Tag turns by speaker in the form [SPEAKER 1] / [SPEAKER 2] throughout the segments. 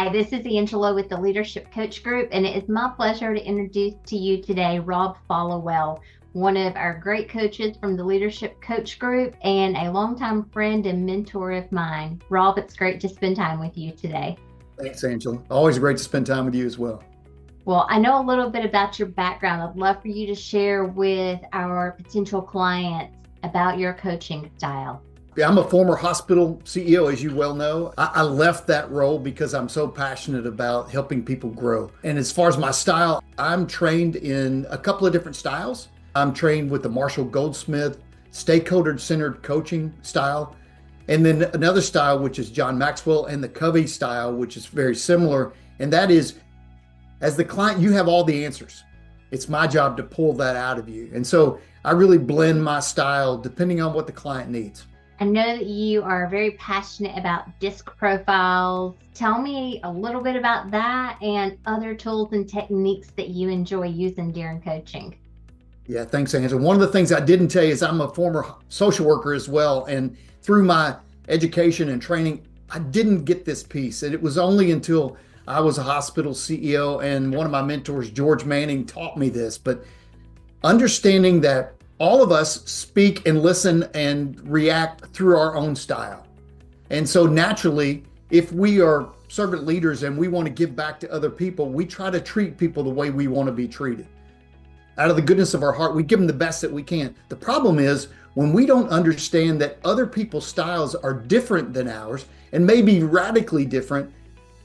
[SPEAKER 1] Hi, this is Angela with the Leadership Coach Group, and it is my pleasure to introduce to you today Rob Followell, one of our great coaches from the Leadership Coach Group and a longtime friend and mentor of mine. Rob, it's great to spend time with you today.
[SPEAKER 2] Thanks, Angela. Always great to spend time with you as well.
[SPEAKER 1] Well, I know a little bit about your background. I'd love for you to share with our potential clients about your coaching style.
[SPEAKER 2] Yeah, I'm a former hospital CEO, as you well know. I left that role because I'm so passionate about helping people grow. And as far as my style, I'm trained in a couple of different styles. I'm trained with the Marshall Goldsmith stakeholder-centered coaching style, and then another style, which is John Maxwell, and the Covey style, which is very similar. And that is, as the client, you have all the answers. It's my job to pull that out of you. And so I really blend my style depending on what the client needs.
[SPEAKER 1] I know that you are very passionate about disc profiles. Tell me a little bit about that and other tools and techniques that you enjoy using during coaching.
[SPEAKER 2] Yeah, thanks, Angela. One of the things I didn't tell you is I'm a former social worker as well. And through my education and training, I didn't get this piece. And it was only until I was a hospital CEO and one of my mentors, George Manning, taught me this. But understanding that all of us speak and listen and react through our own style. And so naturally, if we are servant leaders and we want to give back to other people, we try to treat people the way we want to be treated. Out of the goodness of our heart, we give them the best that we can. The problem is when we don't understand that other people's styles are different than ours and maybe radically different,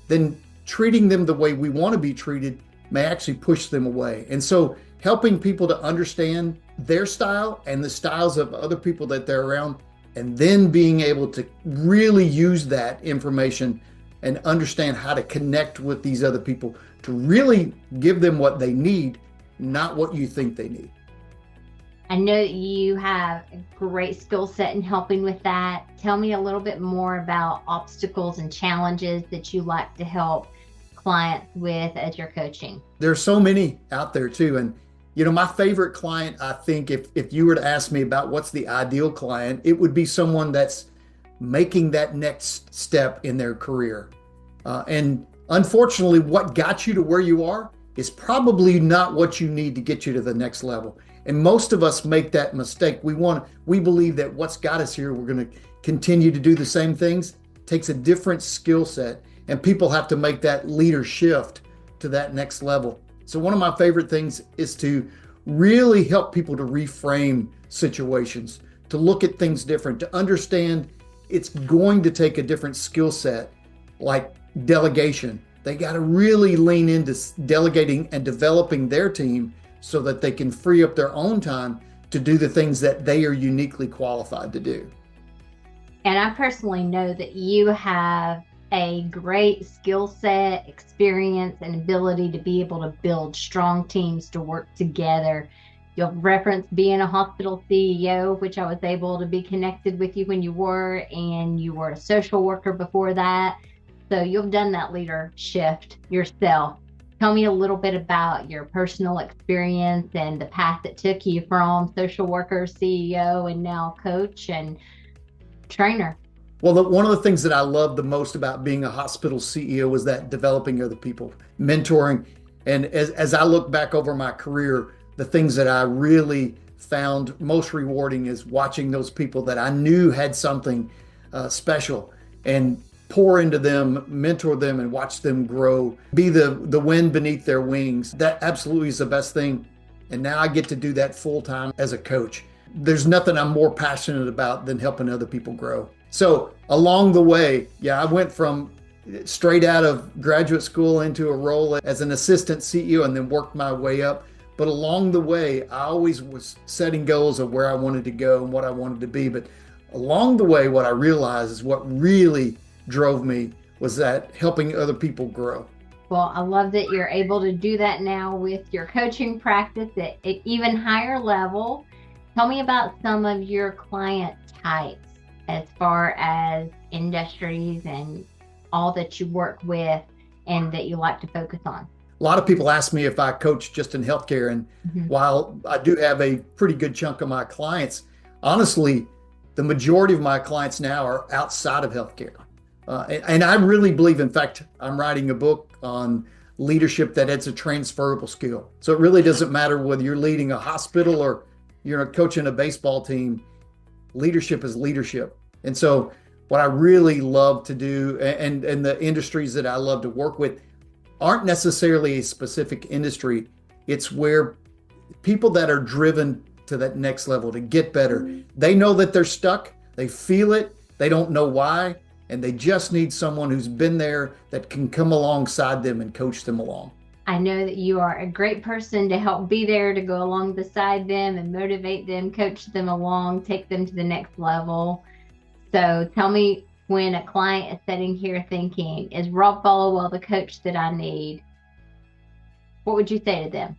[SPEAKER 2] then treating them the way we want to be treated may actually push them away. And so helping people to understand their style and the styles of other people that they're around, and then being able to really use that information and understand how to connect with these other people to really give them what they need, not what you think they need.
[SPEAKER 1] I know that you have a great skill set in helping with that. Tell me a little bit more about obstacles and challenges that you like to help clients with as you're coaching.
[SPEAKER 2] There's so many out there too. And my favorite client, I think if you were to ask me about what's the ideal client, it would be someone that's making that next step in their career. And unfortunately, what got you to where you are is probably not what you need to get you to the next level. And most of us make that mistake. We believe that what's got us here, we're going to continue to do the same things. It takes a different skill set, and people have to make that leader shift to that next level. So one of my favorite things is to really help people to reframe situations, to look at things different, to understand it's going to take a different skill set, like delegation. They got to really lean into delegating and developing their team so that they can free up their own time to do the things that they are uniquely qualified to do.
[SPEAKER 1] And I personally know that you have a great skill set, experience, and ability to be able to build strong teams to work together. You'll reference being a hospital CEO, which I was able to be connected with you when you were, and you were a social worker before that. So you've done that leader shift yourself. Tell me a little bit about your personal experience and the path that took you from social worker, CEO, and now coach and trainer.
[SPEAKER 2] Well, one of the things that I love the most about being a hospital CEO was that developing other people, mentoring. And as I look back over my career, the things that I really found most rewarding is watching those people that I knew had something special and pour into them, mentor them, and watch them grow, be the wind beneath their wings. That absolutely is the best thing. And now I get to do that full time as a coach. There's nothing I'm more passionate about than helping other people grow. So along the way, I went from straight out of graduate school into a role as an assistant CEO and then worked my way up. But along the way, I always was setting goals of where I wanted to go and what I wanted to be. But along the way, what I realized is what really drove me was that helping other people grow.
[SPEAKER 1] Well, I love that you're able to do that now with your coaching practice at even higher level. Tell me about some of your client types as far as industries and all that you work with and that you like to focus on.
[SPEAKER 2] A lot of people ask me if I coach just in healthcare. And while I do have a pretty good chunk of my clients, honestly, the majority of my clients now are outside of healthcare. And I really believe, in fact, I'm writing a book on leadership that it's a transferable skill. So it really doesn't matter whether you're leading a hospital or you're coaching a baseball team. Leadership is leadership. And so what I really love to do, and the industries that I love to work with aren't necessarily a specific industry. It's where people that are driven to that next level to get better, they know that they're stuck, they feel it, they don't know why, and they just need someone who's been there that can come alongside them and coach them along.
[SPEAKER 1] I know that you are a great person to help be there to go along beside them and motivate them, coach them along, take them to the next level. So tell me, when a client is sitting here thinking, is Rob Followell the coach that I need? What would you say to them?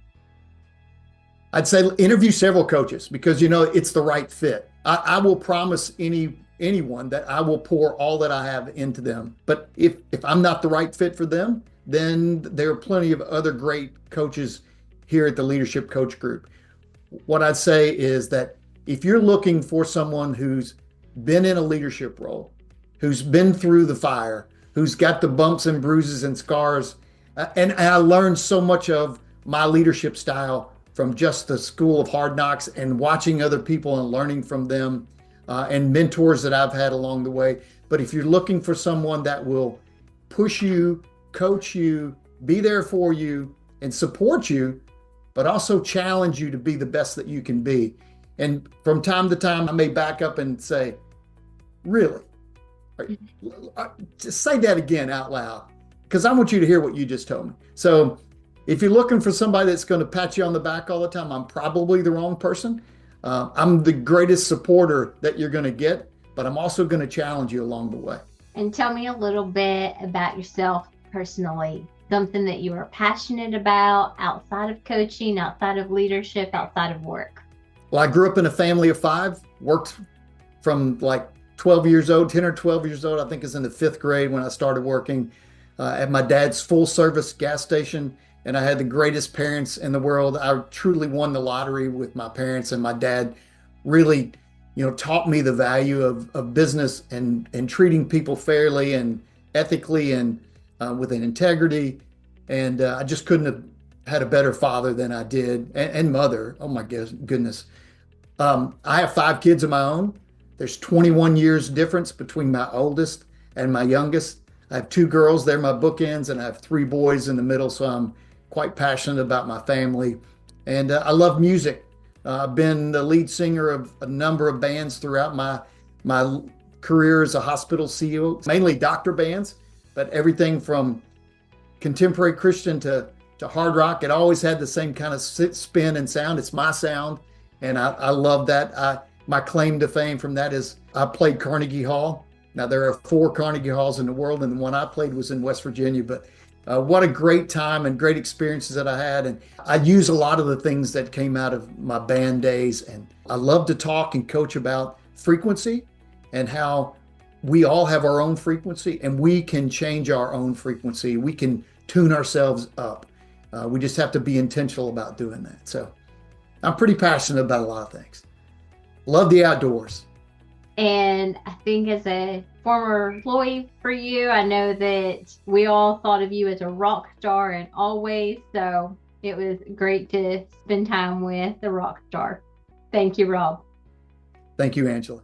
[SPEAKER 2] I'd say interview several coaches because it's the right fit. I will promise anyone that I will pour all that I have into them. But if I'm not the right fit for them, then there are plenty of other great coaches here at the Leadership Coach Group. What I'd say is that if you're looking for someone who's been in a leadership role, who's been through the fire, who's got the bumps and bruises and scars, and I learned so much of my leadership style from just the school of hard knocks and watching other people and learning from them, and mentors that I've had along the way. But if you're looking for someone that will push you, coach you, be there for you, and support you, but also challenge you to be the best that you can be. And from time to time, I may back up and say, really? Just say that again out loud, because I want you to hear what you just told me. So if you're looking for somebody that's going to pat you on the back all the time, I'm probably the wrong person. I'm the greatest supporter that you're going to get, but I'm also going to challenge you along the way.
[SPEAKER 1] And tell me a little bit about yourself personally, something that you are passionate about outside of coaching, outside of leadership, outside of work.
[SPEAKER 2] Well, I grew up in a family of 5, worked from like 12 years old, 10 or 12 years old, I think is in the 5th grade when I started working at my dad's full service gas station. And I had the greatest parents in the world. I truly won the lottery with my parents, and my dad really, taught me the value of business and treating people fairly and ethically and with an integrity. And I just couldn't have had a better father than I did, and mother. Oh my goodness. I have 5 kids of my own. There's 21 years difference between my oldest and my youngest. I have 2 girls, they're my bookends, and I have 3 boys in the middle. So I'm quite passionate about my family. And I love music. I've been the lead singer of a number of bands throughout my career as a hospital CEO, mainly doctor bands, but everything from contemporary Christian to hard rock. It always had the same kind of spin and sound. It's my sound, and I love that. My claim to fame from that is I played Carnegie Hall. Now, there are 4 Carnegie Halls in the world, and the one I played was in West Virginia. But what a great time and great experiences that I had. And I use a lot of the things that came out of my band days. And I love to talk and coach about frequency and how we all have our own frequency, and we can change our own frequency. We can tune ourselves up. We just have to be intentional about doing that. So I'm pretty passionate about a lot of things. Love the outdoors.
[SPEAKER 1] And I think as a former employee for you, I know that we all thought of you as a rock star and always. So it was great to spend time with the rock star. Thank you, Rob.
[SPEAKER 2] Thank you, Angela.